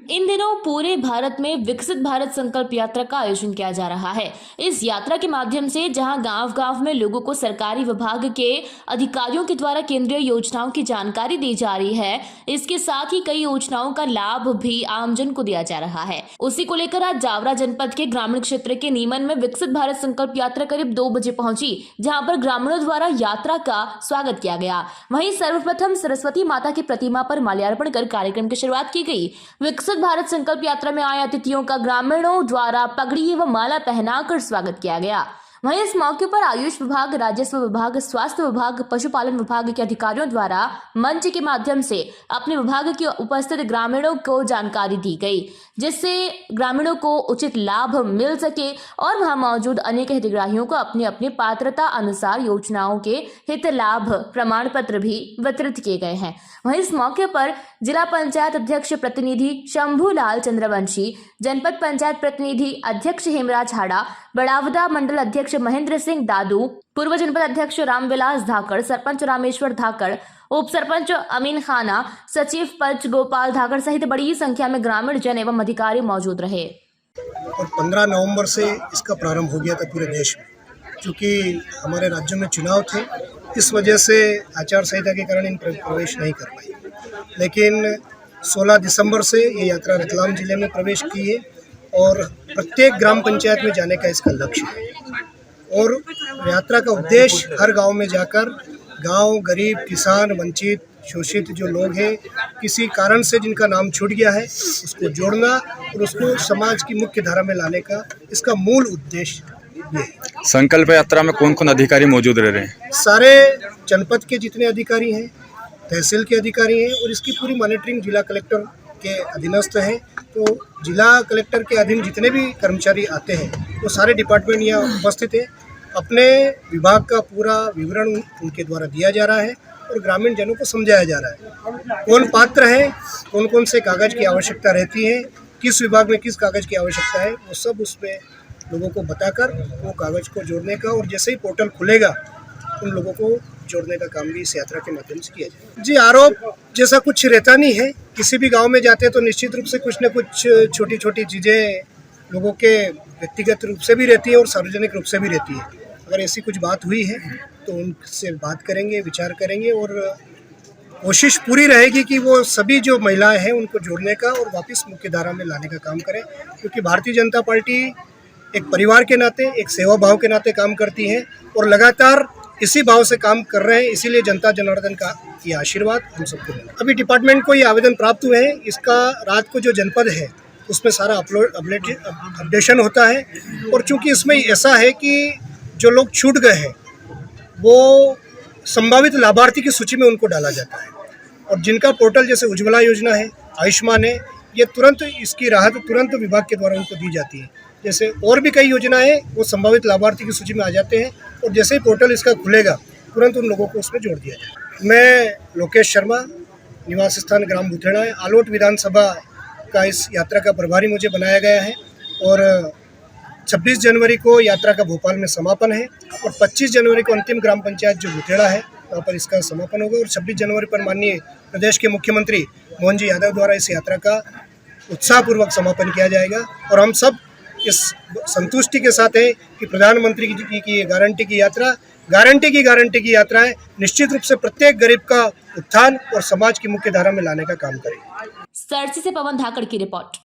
इन दिनों पूरे भारत में विकसित भारत संकल्प यात्रा का आयोजन किया जा रहा है। इस यात्रा के माध्यम से जहां गांव-गांव में लोगों को सरकारी विभाग के अधिकारियों के द्वारा केंद्रीय योजनाओं की जानकारी दी जा रही है, इसके साथ ही कई योजनाओं का लाभ भी आमजन को दिया जा रहा है। उसी को लेकर आज जावरा जनपद के ग्रामीण क्षेत्र के नीमन में विकसित भारत संकल्प यात्रा करीब 2 बजे पहुंची, जहाँ पर ग्रामीणों द्वारा यात्रा का स्वागत किया गया। वहीं सर्वप्रथम सरस्वती माता की प्रतिमा पर माल्यार्पण कर कार्यक्रम की शुरुआत की गई। विकसित भारत संकल्प यात्रा में आए अतिथियों का ग्रामीणों द्वारा पगड़ी एवं माला पहनाकर स्वागत किया गया। वहीं इस मौके पर आयुष विभाग, राजस्व विभाग, स्वास्थ्य विभाग, पशुपालन विभाग के अधिकारियों द्वारा मंच के माध्यम से अपने विभाग के उपस्थित ग्रामीणों को जानकारी दी गई, जिससे ग्रामीणों को उचित लाभ मिल सके और वहां मौजूद अनेक हितग्राहियों को अपनी अपनी पात्रता अनुसार योजनाओं के हित लाभ प्रमाण पत्र भी वितरित किए गए हैं। वहीं इस मौके पर जिला पंचायत अध्यक्ष प्रतिनिधि शंभूलाल चंद्रवंशी, जनपद पंचायत प्रतिनिधि अध्यक्ष हेमराज हाड़ा, बड़ावदा मंडल अध्यक्ष महेंद्र सिंह दादू, पूर्व जनपद अध्यक्ष रामविलास धाकड़, सरपंच रामेश्वर धाकड़, उप सरपंच अमीन खाना, सचिव पंच गोपाल धाकड़ सहित बड़ी संख्या में ग्रामीण जन एवं अधिकारी मौजूद रहे। और 15 नवंबर से इसका प्रारंभ हो गया था पूरे देश में। क्योंकि हमारे राज्य में चुनाव थे, इस वजह से आचार संहिता के कारण इन प्रवेश नहीं कर पाई, लेकिन 16 दिसंबर से ये यात्रा रतलाम जिले में प्रवेश की है और प्रत्येक ग्राम पंचायत में जाने का इसका लक्ष्य है। और यात्रा का उद्देश्य हर गांव में जाकर गांव, गरीब, किसान, वंचित, शोषित जो लोग हैं, किसी कारण से जिनका नाम छूट गया है, उसको जोड़ना और उसको समाज की मुख्य धारा में लाने का इसका मूल उद्देश्य ये है। संकल्प यात्रा में कौन कौन अधिकारी मौजूद रह रहे हैं? सारे जनपद के जितने अधिकारी हैं, तहसील के अधिकारी हैं और इसकी पूरी मॉनिटरिंग जिला कलेक्टर के अधीनस्थ है। तो जिला कलेक्टर के अधीन जितने भी कर्मचारी आते हैं वो सारे डिपार्टमेंट यहाँ उपस्थित है। अपने विभाग का पूरा विवरण उनके द्वारा दिया जा रहा है और ग्रामीण जनों को समझाया जा रहा है कौन पात्र है, कौन कौन से कागज़ की आवश्यकता रहती है, किस विभाग में किस कागज़ की आवश्यकता है, वो सब उसमें लोगों को बताकर वो कागज़ को जोड़ने का और जैसे ही पोर्टल खुलेगा उन लोगों को जोड़ने का काम भी इस यात्रा के माध्यम से किया जाए। जी, आरोप जैसा कुछ रहता नहीं है। किसी भी गांव में जाते हैं तो निश्चित रूप से कुछ न कुछ छोटी छोटी चीज़ें लोगों के व्यक्तिगत रूप से भी रहती है और सार्वजनिक रूप से भी रहती है। अगर ऐसी कुछ बात हुई है तो उनसे बात करेंगे, विचार करेंगे और कोशिश पूरी रहेगी कि वो सभी जो महिलाएं हैं उनको जोड़ने का और वापस मुख्य धारा में लाने का काम करें। क्योंकि भारतीय जनता पार्टी एक परिवार के नाते, एक सेवा भाव के नाते काम करती है और लगातार इसी भाव से काम कर रहे हैं। इसीलिए जनता जनार्दन का ये आशीर्वाद हम सबको मिला। अभी डिपार्टमेंट को ये आवेदन प्राप्त हुए हैं। इसका रात को जो जनपद है उसमें सारा अपडेशन होता है और चूंकि इसमें ऐसा है कि जो लोग छूट गए हैं वो संभावित लाभार्थी की सूची में उनको डाला जाता है और जिनका पोर्टल जैसे उज्ज्वला योजना है, आयुष्मान है, ये तुरंत इसकी राहत तुरंत विभाग के द्वारा उनको दी जाती है। जैसे और भी कई योजनाएं वो संभावित लाभार्थी की सूची में आ जाते हैं और जैसे ही पोर्टल इसका खुलेगा तुरंत उन लोगों को उसमें जोड़ दिया जाए। मैं लोकेश शर्मा, निवास स्थान ग्राम बुथेड़ा है, आलोट विधानसभा का इस यात्रा का प्रभारी मुझे बनाया गया है और 26 जनवरी को यात्रा का भोपाल में समापन है और 25 जनवरी को अंतिम ग्राम पंचायत जो बुथेड़ा है वहाँ पर इसका समापन होगा और 26 जनवरी पर माननीय प्रदेश के मुख्यमंत्री मोहन जी यादव द्वारा इस यात्रा का उत्साहपूर्वक समापन किया जाएगा। और हम सब इस संतुष्टि के साथ है कि प्रधानमंत्री जी की गारंटी की यात्रा है, निश्चित रूप से प्रत्येक गरीब का उत्थान और समाज की मुख्य धारा में लाने का काम करेगी। सरसी से पवन धाकड़ की रिपोर्ट।